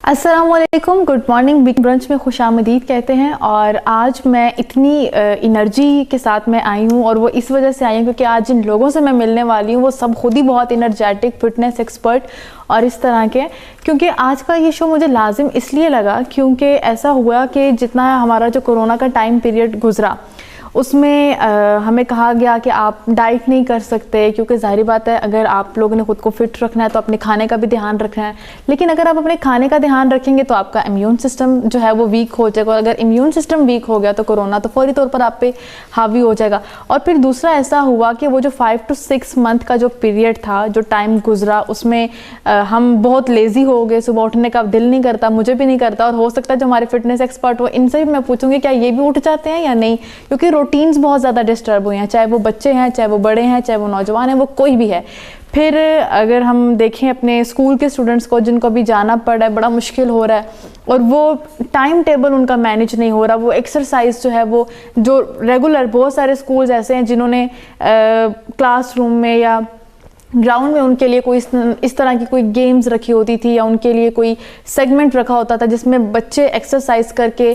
अस्सलामुअलैकुम, good morning. Big brunch में खुशामदीद कहते हैं। और आज मैं इतनी एनर्जी के साथ मैं आई हूँ, और वो इस वजह से आई हूँ क्योंकि आज जिन लोगों से मैं मिलने वाली हूँ वो सब खुद ही बहुत एनर्जेटिक, फिटनेस एक्सपर्ट और इस तरह के। क्योंकि आज का ये शो मुझे लाजिम इसलिए लगा क्योंकि ऐसा हुआ कि जितना हमारा जो कोरोना का टाइम पीरियड गुजरा उसमें हमें कहा गया कि आप डाइट नहीं कर सकते, क्योंकि ज़ाहिर बात है अगर आप लोगों ने ख़ुद को फिट रखना है तो अपने खाने का भी ध्यान रखना है। लेकिन अगर आप अपने खाने का ध्यान रखेंगे तो आपका इम्यून सिस्टम जो है वो वीक हो जाएगा, और अगर इम्यून सिस्टम वीक हो गया तो कोरोना तो फौरी तौर पर आप पे हावी हो जाएगा। और फिर दूसरा ऐसा हुआ कि वो जो 5 to 6 मंथ का जो पीरियड था, जो टाइम गुजरा, उसमें हम बहुत लेज़ी हो गए। सुबह उठने का दिल नहीं करता, मुझे भी नहीं करता, और हो सकता है जो हमारे फिटनेस एक्सपर्ट हो इनसे भी मैं पूछूंगी क्या ये भी उठ जाते हैं या नहीं, क्योंकि रूटीन्स बहुत ज़्यादा डिस्टर्ब हुए हैं, चाहे वो बच्चे हैं, चाहे वो बड़े हैं, चाहे वो नौजवान हैं, वो कोई भी है। फिर अगर हम देखें अपने स्कूल के स्टूडेंट्स को जिनको भी जाना पड़ रहा है, बड़ा मुश्किल हो रहा है, और वो टाइम टेबल उनका मैनेज नहीं हो रहा। वो एक्सरसाइज जो है वो जो रेगुलर, बहुत सारे स्कूल्स ऐसे हैं जिन्होंने क्लासरूम में या ग्राउंड में उनके लिए कोई इस तरह की कोई गेम्स रखी होती थी, या उनके लिए कोई सेगमेंट रखा होता था जिसमें बच्चे एक्सरसाइज करके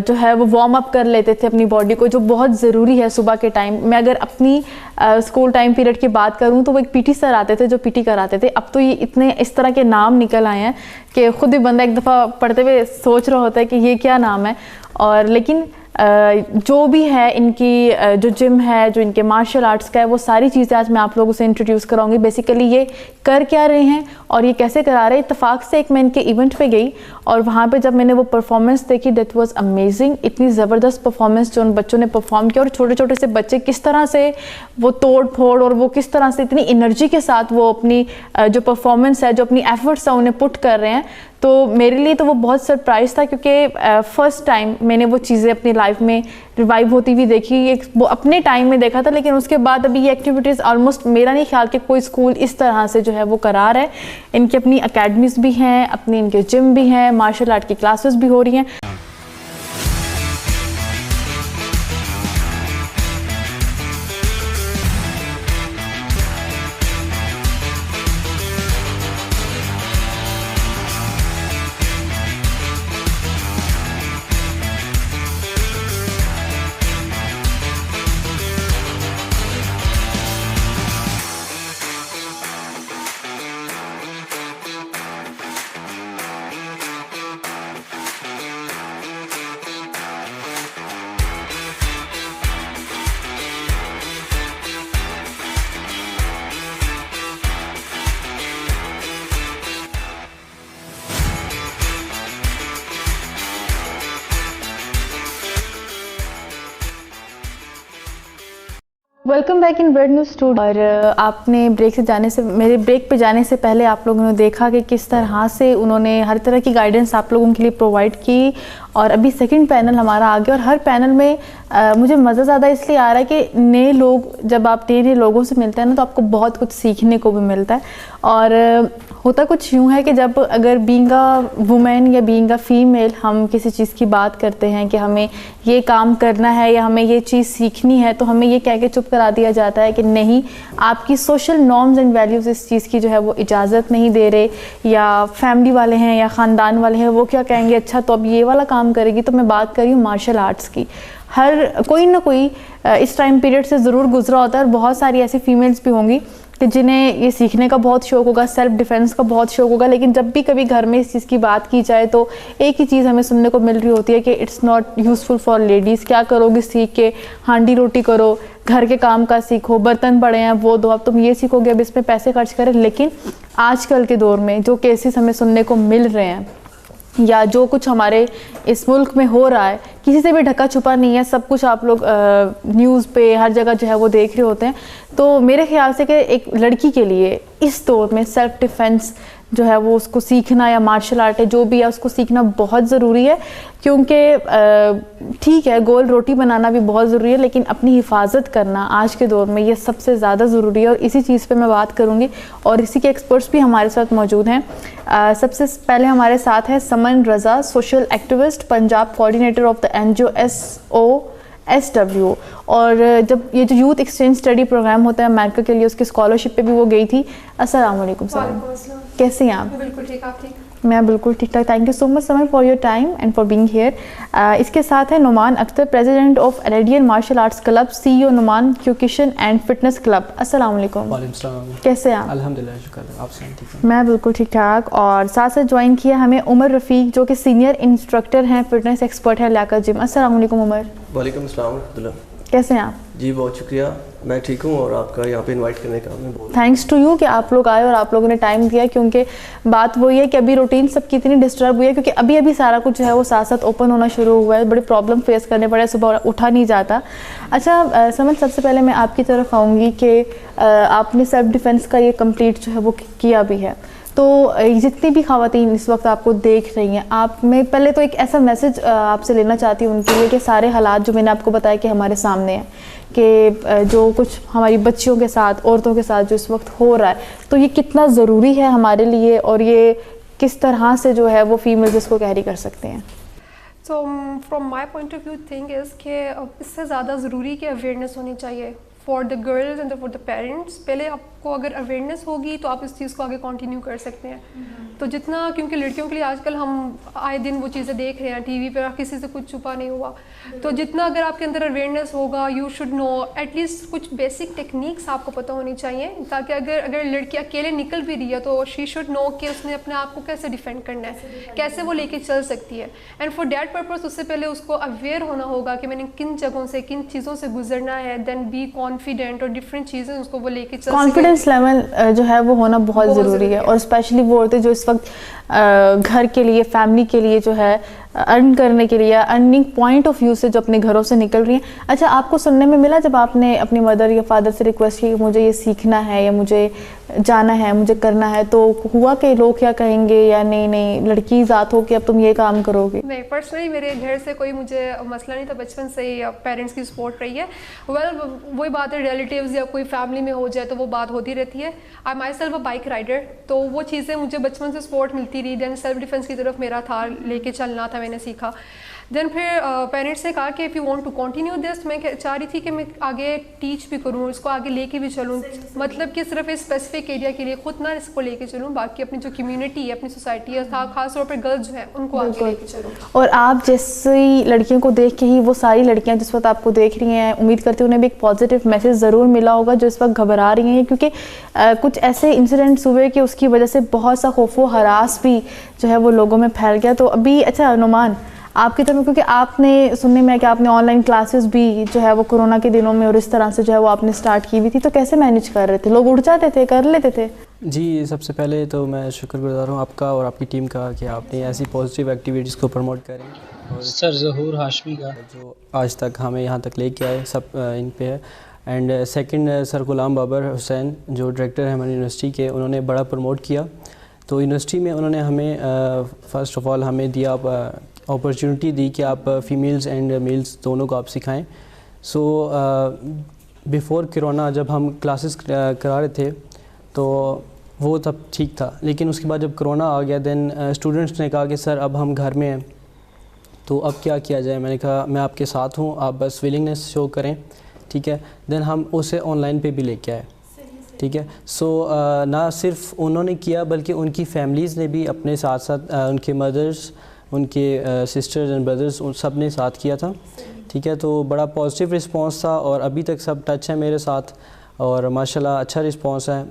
जो है वो वार्म अप कर लेते थे अपनी बॉडी को, जो बहुत ज़रूरी है सुबह के टाइम। मैं अगर अपनी स्कूल टाइम पीरियड की बात करूं तो वो एक पीटी सर आते थे जो पीटी कराते थे। अब तो ये इतने इस तरह के नाम निकल आए हैं कि खुद ही बंदा एक दफ़ा पढ़ते हुए सोच रहा होता है कि ये क्या नाम है। और लेकिन जो भी है, इनकी जो जिम है, जो इनके मार्शल आर्ट्स का है, वो सारी चीज़ें आज मैं आप लोगों से इंट्रोड्यूस कराऊंगी। बेसिकली ये कर क्या रहे हैं और ये कैसे करा रहे हैं। इत्तेफाक से एक मैं इनके इवेंट पे गई और वहाँ पे जब मैंने वो परफॉर्मेंस देखी, दैट वाज अमेजिंग। इतनी ज़बरदस्त परफॉर्मेंस जो उन बच्चों ने परफॉर्म किया, और छोटे छोटे से बच्चे किस तरह से वो तोड़ फोड़, और वो किस तरह से इतनी एनर्जी के साथ वो अपनी जो परफॉर्मेंस है, जो अपनी एफर्ट्स है, उन्हें पुट कर रहे हैं। तो मेरे लिए तो वो बहुत सरप्राइज़ था, क्योंकि फ़र्स्ट टाइम मैंने वो चीज़ें अपनी लाइफ में रिवाइव होती हुई देखी। वो अपने टाइम में देखा था, लेकिन उसके बाद अभी ये एक्टिविटीज़ ऑलमोस्ट मेरा नहीं ख्याल कि कोई स्कूल इस तरह से जो है वो करा रहा है। इनकी अपनी अकेडमीज़ भी हैं, अपनी इनके जिम भी हैं, मार्शल आर्ट की क्लासेस भी हो रही हैं। Welcome back in bread news studio. और आपने ब्रेक से जाने से, मेरे ब्रेक पे जाने से पहले आप लोगों ने देखा कि किस तरह से उन्होंने हर तरह की गाइडेंस आप लोगों के लिए प्रोवाइड की। और अभी सेकंड पैनल हमारा आ गया, और हर पैनल में मुझे मज़ा ज़्यादा इसलिए आ रहा है कि नए लोग, जब आप नए लोगों से मिलते हैं ना, तो आपको बहुत कुछ सीखने को भी मिलता है। और होता कुछ यूँ है कि जब अगर बीइंग अ वुमेन या बीइंग अ फीमेल हम किसी चीज़ की बात करते हैं कि हमें ये काम करना है या हमें ये चीज़ सीखनी है, तो हमें ये कह के चुप करा दिया जाता है कि नहीं, आपकी सोशल नॉर्म्स एंड वैल्यूज़ इस चीज़ की जो है वो इजाज़त नहीं दे रहे, या फैमिली वाले हैं या ख़ानदान वाले हैं वो क्या कहेंगे, अच्छा तो अब ये वाला काम करेगी। तो मैं बात कर रही हूँ मार्शल आर्ट्स की। हर कोई ना कोई इस टाइम पीरियड से ज़रूर गुजरा होता है, और बहुत सारी ऐसी फीमेल्स भी होंगी कि जिन्हें ये सीखने का बहुत शौक़ होगा, सेल्फ डिफेंस का बहुत शौक़ होगा। लेकिन जब भी कभी घर में इस चीज़ की बात की जाए तो एक ही चीज़ हमें सुनने को मिल रही होती है कि it's not useful for ladies. क्या करोगी सीख के, हांडी रोटी करो, घर के काम का सीखो, बर्तन पड़े हैं वो दो, अब तुम ये सीखोगे, अब इसमें पैसे खर्च करें। लेकिन आजकल के दौर में जो केसेस हमें सुनने को मिल रहे हैं, या जो कुछ हमारे इस मुल्क में हो रहा है, किसी से भी ढका छुपा नहीं है, सब कुछ आप लोग न्यूज़ पे हर जगह जो है वो देख रहे होते हैं। तो मेरे ख्याल से कि एक लड़की के लिए इस दौर में सेल्फ डिफेंस जो है वो उसको सीखना, या मार्शल आर्ट है जो भी है उसको सीखना बहुत ज़रूरी है। क्योंकि ठीक है, गोल रोटी बनाना भी बहुत ज़रूरी है, लेकिन अपनी हिफाजत करना आज के दौर में ये सबसे ज़्यादा ज़रूरी है। और इसी चीज़ पे मैं बात करूँगी, और इसी के एक्सपर्ट्स भी हमारे साथ मौजूद हैं। सबसे पहले हमारे साथ है Saman Raza, social activist, Punjab coordinator of the NGO SW। और जब ये जो यूथ एक्सचेंज स्टडी प्रोग्राम होता है अमेरिका के लिए, उसकी स्कॉलरशिप पे भी वो गई थी। अस्सलाम वालेकुम सर, कैसे हैं आप? बिल्कुल ठीक, आप ठीक? मैं बिल्कुल ठीक ठाक। Thank you so much Samar for your time and for being here. इसके साथ है नुमान अख्तर, प्रेसिडेंट ऑफ एरेडियन martial arts club, CEO Numan Q kitchen and fitness club. अस्सलाम वालेकुम। वालेकुम सलाम। कैसे हैं आप? अल्हम्दुलिल्लाह, शुक्र है, आप सुनाएं? ठीक है, मैं बिल्कुल ठीक ठाक। और साथ साथ ज्वाइन किया हमें उमर रफ़ीक, जो कि सीनियर इंस्ट्रक्टर हैं, फिटनेस एक्सपर्ट है लियाकत जिम। अस्सलाम वालेकुम उमर। वालेकुम अस्सलाम रहमतुल्लाह। कैसे हैं आप? जी बहुत शुक्रिया, मैं ठीक हूँ और आपका यहाँ पे इनवाइट करने का मैं बहुत थैंक्स टू यू कि आप लोग आए और आप लोगों ने टाइम दिया, क्योंकि बात वही है कि अभी रूटीन सबकी इतनी डिस्टर्ब हुई है, क्योंकि अभी अभी सारा कुछ जो है वो साथ साथ ओपन होना शुरू हुआ है। बड़े प्रॉब्लम फेस करने पड़े, सुबह उठा नहीं जाता। अच्छा समझ, सबसे पहले मैं आपकी तरफ आऊँगी कि आपने सेल्फ डिफेंस का ये कंप्लीट जो है वो किया भी है, तो जितनी भी ख़वातीन इस वक्त आपको देख रही हैं, आप मैं पहले तो एक ऐसा मैसेज आपसे लेना चाहती हूँ उनके लिए कि सारे हालात जो मैंने आपको बताया कि हमारे सामने हैं, कि जो कुछ हमारी बच्चियों के साथ, औरतों के साथ जो इस वक्त हो रहा है, तो ये कितना ज़रूरी है हमारे लिए और ये किस तरह से जो है वो फीमेल्स इसको कैरी कर सकते हैं। So from my point of view thing is कि इससे ज़्यादा ज़रूरी कि अवेयरनेस होनी चाहिए for the girls and for the parents. पहले आपको अगर अवेयरनेस होगी तो आप इस चीज़ को आगे कंटिन्यू कर सकते हैं। तो जितना, क्योंकि लड़कियों के लिए आजकल हम आए दिन वो चीज़ें देख रहे हैं टीवी पर, किसी से कुछ छुपा नहीं हुआ। तो जितना अगर आपके अंदर अवेयरनेस होगा, यू शुड नो एटलीस्ट कुछ बेसिक टेक्निक्स आपको पता होनी चाहिए, ताकि अगर लड़की अकेले निकल भी रही है तो शी शुड नो कि उसने अपने आप को कैसे डिफेंड करना है, कैसे वो लेके चल सकती है। एंड फॉर डैट पर्पज़ उससे पहले उसको अवेयर होना होगा कि मैंने किन जगहों से, किन चीज़ों से गुजरना है, देन बी कॉन्फिडेंट और डिफरेंट चीज़ें उसको वो लेके चल। कॉन्फिडेंस लेवल जो है वो होना बहुत ज़रूरी है, और स्पेशली वो औरतें जो इस वक्त घर के लिए, फैमिली के लिए जो है अर्न करने के लिए, अर्निंग पॉइंट ऑफ व्यू से जो अपने घरों से निकल रही हैं। अच्छा, आपको सुनने में मिला जब आपने अपनी मदर या फादर से रिक्वेस्ट की कि मुझे ये सीखना है या मुझे जाना है, मुझे करना है, तो हुआ कि लोग क्या कहेंगे या नहीं नहीं लड़की ज़ात हो कि अब तुम ये काम करोगे? नहीं, पर्सनली मेरे घर से कोई मुझे मसला नहीं था, बचपन से ही पेरेंट्स की सपोर्ट रही है। वही बात है, रिलेटिव्स या कोई फैमिली में हो जाए तो वो बात होती रहती है। I myself a bike rider, तो वो चीज़ें मुझे बचपन से सपोर्ट मिलती रही। देन सेल्फ डिफेंस की तरफ मेरा था, लेके चलना था, मैंने सीखा। देन फिर पेरेंट्स ने कहा कि if you want to continue this, मैं चाह रही थी कि मैं आगे टीच भी करूँ, इसको आगे लेके भी चलूँ, मतलब कि सिर्फ इस स्पेसिफिक एरिया के लिए खुद ना इसको लेके चलूँ, बाकी अपनी जो कम्युनिटी है, अपनी सोसाइटी है, खास तौर पर गर्ल्स जो हैं उनको आगे लेके चलूँ। और आप जैसी लड़कियों को देख के ही वो सारी लड़कियां जिस वक्त आपको देख रही हैं, उम्मीद करती हूँ उन्हें भी एक पॉजिटिव मैसेज ज़रूर मिला होगा, जो इस वक्त घबरा रही हैं, क्योंकि कुछ ऐसे इंसिडेंट्स हुए कि उसकी वजह से बहुत सा खौफ व हरास भी जो है वो लोगों में फैल गया। तो अभी अच्छा नुमान, आपकी तरफ, क्योंकि आपने सुनने में है कि आपने ऑनलाइन क्लासेस भी जो है वो कोरोना के दिनों में और इस तरह से जो है वो आपने स्टार्ट की हुई थी, तो कैसे मैनेज कर रहे थे? लोग उठ जाते थे, कर लेते थे? जी, सबसे पहले तो मैं शुक्रगुजार हूँ आपका और आपकी टीम का कि आपने ऐसी पॉजिटिव एक्टिविटीज़ को प्रमोट करें, और सर ज़हूर हाशमी का जो आज तक हमें यहाँ तक लेके आए सब इन पे है। एंड सेकंड सर गुलाम बाबर हुसैन जो डायरेक्टर हैं हमारी यूनिवर्सिटी के, उन्होंने बड़ा प्रमोट किया। तो यूनिवर्सिटी में उन्होंने हमें फ़र्स्ट ऑफ़ ऑल हमें दिया अपॉर्चुनिटी दी कि आप फ़ीमेल्स एंड मेल्स दोनों को आप सिखाएं। सो बिफ़ोर कोरोना जब हम क्लासेस करा रहे थे तो वो तब ठीक था, लेकिन उसके बाद जब कोरोना आ गया देन स्टूडेंट्स ने कहा कि सर अब हम घर में हैं तो अब क्या किया जाए। मैंने कहा मैं आपके साथ हूँ, आप बस विलिंगनेस शो करें, ठीक है। देन हम उसे ऑनलाइन पे भी लेके आए, ठीक है। सो ना सिर्फ उन्होंने किया बल्कि उनकी फैमिलीज़ ने भी अपने साथ साथ उनके मदर्स, उनके सिस्टर्स एंड ब्रदर्स, उन सब ने साथ किया था, ठीक है। तो बड़ा पॉजिटिव रिस्पांस था और अभी तक सब टच है मेरे साथ और माशाल्लाह अच्छा रिस्पांस है।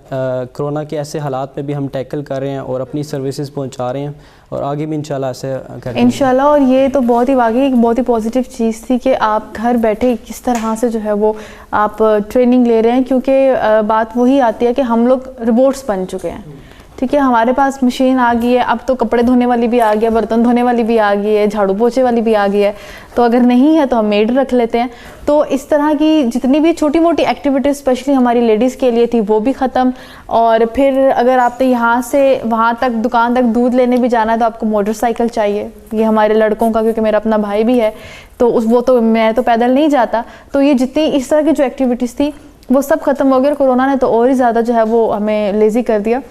कोरोना के ऐसे हालात में भी हम टैकल कर रहे हैं और अपनी सर्विसेज पहुंचा रहे हैं और आगे भी इंशाल्लाह ऐसे करेंगे इंशाल्लाह। और ये तो बहुत ही वाकई एक बहुत ही पॉजिटिव चीज़ थी कि आप घर बैठे किस तरह से जो है वो आप ट्रेनिंग ले रहे हैं, क्योंकि बात वही आती है कि हम लोग रोबोट्स बन चुके हैं, ठीक है। हमारे पास मशीन आ गई है, अब तो कपड़े धोने वाली भी आ गई है, बर्तन धोने वाली भी आ गई है, झाड़ू पोछे वाली भी आ गई है, तो अगर नहीं है तो हम मेड रख लेते हैं। तो इस तरह की जितनी भी छोटी मोटी एक्टिविटीज़ स्पेशली हमारी लेडीज़ के लिए थी वो भी ख़त्म। और फिर अगर आपने यहाँ से वहाँ तक दुकान तक दूध लेने भी जाना है तो आपको मोटरसाइकिल चाहिए, ये हमारे लड़कों का, क्योंकि मेरा अपना भाई भी है तो वो तो मैं तो पैदल नहीं जाता। तो ये जितनी इस तरह की जो एक्टिविटीज़ थी वो सब ख़त्म हो गई और कोरोना ने तो और ही ज़्यादा जो है वो हमें लेज़ी कर दिया।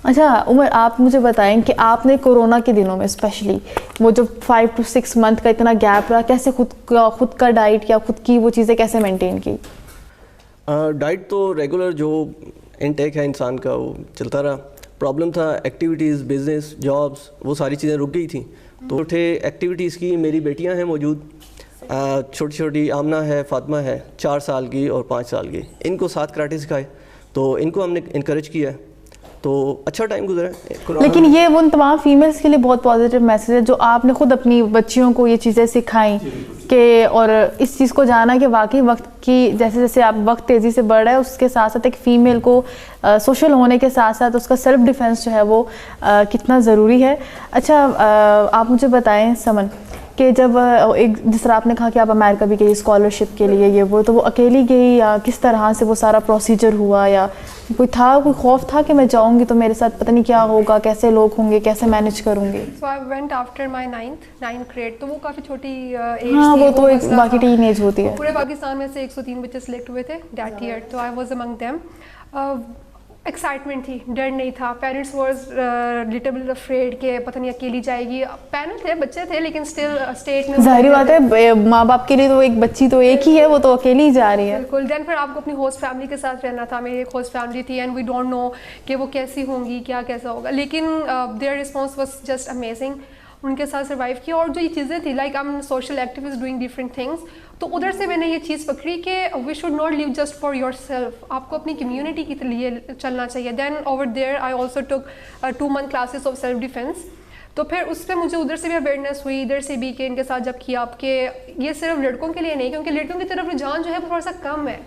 अच्छा उमर, आप मुझे बताएं कि आपने कोरोना के दिनों में स्पेशली वो जो 5 to 6 मंथ का इतना गैप रहा, कैसे खुद का डाइट या खुद की वो चीज़ें कैसे मेंटेन की? डाइट तो रेगुलर जो इनटेक है इंसान का वो चलता रहा, प्रॉब्लम था एक्टिविटीज़, बिज़नेस, जॉब्स, वो सारी चीज़ें रुक गई थी। तो थे एक्टिविटीज़ की मेरी बेटियां हैं मौजूद, छोटी छोटी आमना है, फातिमा है 4 साल की और 5 साल की। इनको 7 कराटे सिखाए, तो इनको हमने इनकरेज किया, तो अच्छा टाइम गुजरा है। लेकिन ये उन तमाम फीमेल्स के लिए बहुत पॉजिटिव मैसेज है जो आपने खुद अपनी बच्चियों को ये चीज़ें सिखाई कि, और इस चीज़ को जाना कि वाकई वक्त की जैसे जैसे आप वक्त तेज़ी से बढ़ रहा है उसके साथ साथ एक फ़ीमेल को सोशल होने के साथ साथ उसका सेल्फ डिफेंस जो है वो कितना ज़रूरी है। अच्छा, आप मुझे बताएं समन कि जब एक जिस तरह आपने कहा कि आप अमेरिका भी गई स्कॉलरशिप के लिए ये वो, तो वो अकेली गई या किस तरह से वो सारा प्रोसीजर हुआ, या कोई खौफ था कि मैं जाऊंगी तो मेरे साथ पता नहीं क्या होगा, कैसे लोग होंगे, कैसे मैनेज करूंगी? So I went after my 9th grade, तो वो काफ़ी छोटी एज हाँ, थी, वो तो एक मसला बाकी था। टीन एज होती है। पूरे पाकिस्तान में से 103 बच्चे सिलेक्ट हुए थे दैट ईयर, तो I was among them. Excitement थी, डर नहीं था। पेरेंट्स वाज लिटिल अफ्रेड के पता नहीं अकेली जाएगी। पैनल थे, बच्चे थे, लेकिन स्टिल स्टेट में जाहिर बात है माँ बाप के लिए तो एक बच्ची तो एक ही है, वो तो अकेली ही जा रही है। बिल्कुल। देन फिर आपको अपनी होस्ट फैमिली के साथ रहना था। मेरी एक होस्ट फैमिली थी एंड वी डोंट नो कि वो कैसी होंगी, क्या कैसा होगा, लेकिन their response was just amazing. उनके साथ सर्वाइव किया। और जो ये चीज़ें थी like I am social activist doing different things, तो उधर से मैंने ये चीज़ पकड़ी कि we should not live just for your self, आपको अपनी कम्युनिटी के लिए चलना चाहिए। Then over there I also took 2 month classes of self defence. तो फिर उस पर मुझे उधर से भी अवेयरनेस हुई, इधर से भी कि इनके साथ जब किया आपके ये सिर्फ लड़कों के लिए नहीं, क्योंकि लड़कियों की तरफ रुझान जो है वो थोड़ा सा कम है।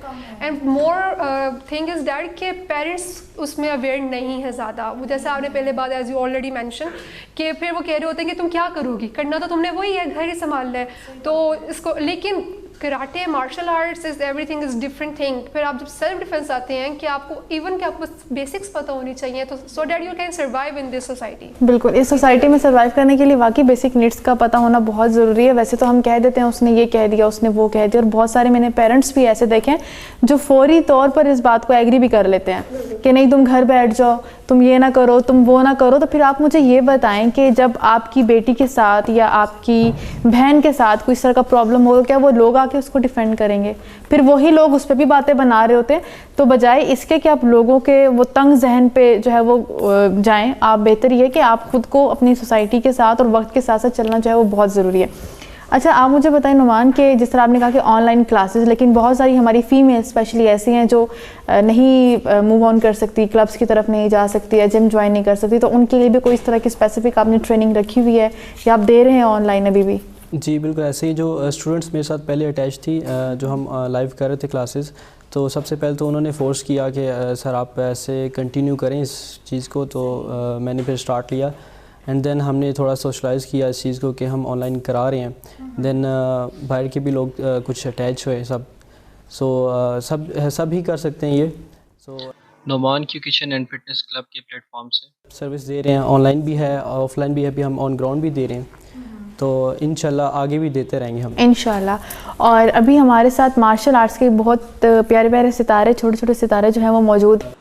And more thing is that के पेरेंट्स उसमें अवेयर नहीं है ज़्यादा। जैसे आपने पहले बात एज यू ऑलरेडी मैंशन कि फिर वो कह रहे होते हैं कि तुम क्या करोगी, करना तो तुमने वही है, घर ही संभालना है। तो इसको लेकिन karate, martial arts is everything is different thing. फिर आप जब सेल्फ डिफेंस आते हैं कि आपको इवन कि आपको बेसिक्स पता होनी चाहिए, तो so that you can survive in this society. बिल्कुल, इस सोसाइटी में सर्वाइव करने के लिए वाकई बेसिक नीड्स का पता होना बहुत ज़रूरी है। वैसे तो हम कह देते हैं उसने ये कह दिया, उसने वो कह दिया, और बहुत सारे मैंने पेरेंट्स भी ऐसे देखे हैं जो फौरी तौर पर इस बात को एग्री भी कर लेते हैं कि नहीं तुम घर बैठ जाओ, तुम ये ना करो, तुम वो ना करो। तो फिर आप मुझे ये बताएं कि जब आपकी बेटी के साथ या आपकी बहन के साथ कोई इस तरह का प्रॉब्लम हो, क्या वो लोग आके उसको डिफेंड करेंगे? फिर वही लोग उस पर भी बातें बना रहे होते हैं। तो बजाय इसके कि आप लोगों के वो तंग जहन पे जो है वो जाएं, आप बेहतर ये है कि आप खुद को अपनी सोसाइटी के साथ और वक्त के साथ साथ चलना जो है वो बहुत ज़रूरी है। अच्छा, आप मुझे बताएं नुमान कि जिस तरह आपने कहा कि ऑनलाइन क्लासेस, लेकिन बहुत सारी हमारी फीमेल स्पेशली ऐसी हैं जो नहीं मूव ऑन कर सकती, क्लब्स की तरफ नहीं जा सकती या जिम ज्वाइन नहीं कर सकती, तो उनके लिए भी कोई इस तरह की स्पेसिफिक आपने ट्रेनिंग रखी हुई है या आप दे रहे हैं ऑनलाइन अभी भी? जी बिल्कुल, ऐसे ही जो स्टूडेंट्स मेरे साथ पहले अटैच थी, जो हम लाइव कर रहे थे क्लासेस, तो सबसे पहले तो उन्होंने फ़ोर्स किया कि सर आप ऐसे कंटिन्यू करें इस चीज़ को, तो मैंने फिर स्टार्ट लिया। एंड देन हमने थोड़ा सोशलाइज़ किया इस चीज़ को कि हम ऑनलाइन करा रहे हैं। देन बाहर के भी लोग कुछ अटैच हुए सब। सो सब ही कर सकते हैं ये। So Noman Q kitchen and fitness club के प्लेटफॉर्म से सर्विस दे रहे हैं, ऑनलाइन भी है, ऑफलाइन भी है, अभी हम ऑन ग्राउंड भी दे रहे हैं, तो इंशाल्लाह आगे भी देते रहेंगे हम इंशाल्लाह। और अभी हमारे साथ मार्शल आर्ट्स के बहुत प्यारे प्यारे सितारे, छोटे छोटे सितारे जो हैं वो मौजूद हैं।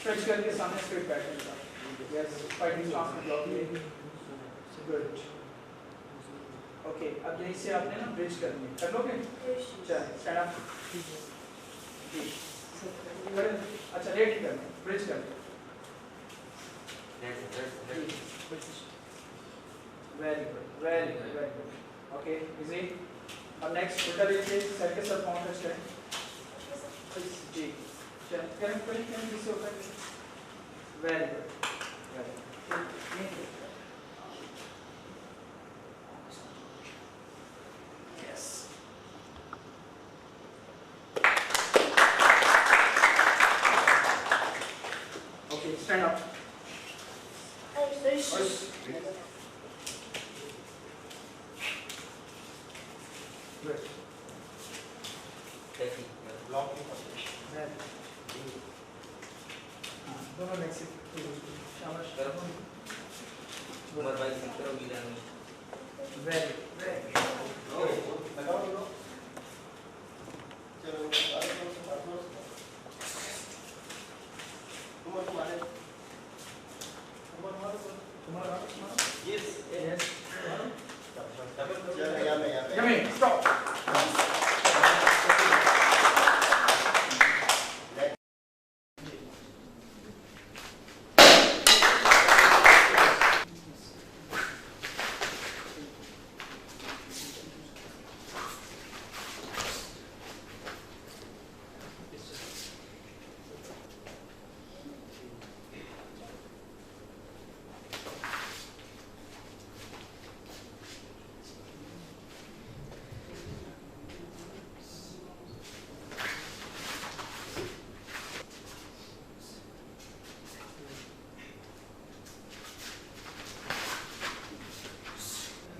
स्ट्रेच करके सामने स्ट्रेट बैठेगा। यस, फाइटिंग स्टांस में ब्लॉक लेंगे। गुड। ओके, अब यहीं से आपने ना ब्रिज करनी है, कर लोगे? चल, स्टैंड अप। अच्छा, रेडी करना, ब्रिज करना। Very good, very good, very good. Okay, easy. अब नेक्स्ट उल्टा लीजिए, सर के साथ पाँव टच करें। जी, चल, करें किससे होता है? Very good, very good. Yes. Okay, stand up. दोनों लेग से शाबाश उमर भाई सेंटर हो गया नहीं वेरी लगाओ लो चलो तुम्हारे yes yes Yummy, stop.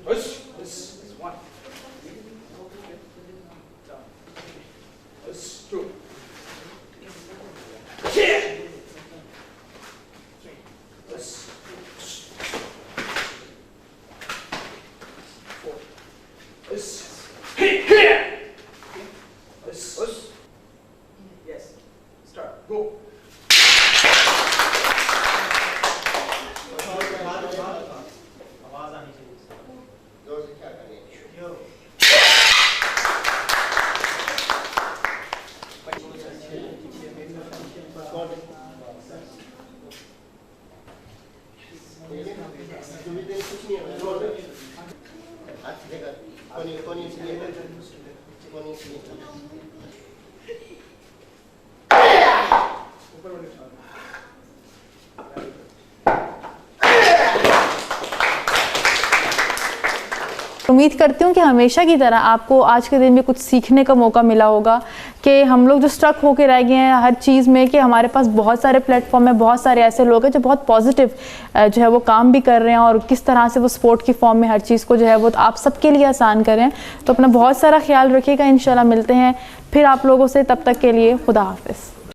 Push. This is one. Down. Push. Two. Yeah. Three. Push. Four. Push. Here. Push. Push. Yes. Start. Go. आवाज आनी चाहिए जोर से क्या करें उम्मीद करती हूँ कि हमेशा की तरह आपको आज के दिन में कुछ सीखने का मौका मिला होगा कि हम लोग जो स्ट्रक होके रह गए हैं हर चीज़ में, कि हमारे पास बहुत सारे प्लेटफॉर्म है, बहुत सारे ऐसे लोग हैं जो बहुत पॉजिटिव जो है वो काम भी कर रहे हैं और किस तरह से वो स्पोर्ट की फॉर्म में हर चीज़ को जो है वो आप सबके लिए आसान करें। तो अपना बहुत सारा ख्याल रखिएगा। इंशाल्लाह मिलते हैं फिर आप लोगों से, तब तक के लिए खुदा हाफिज़।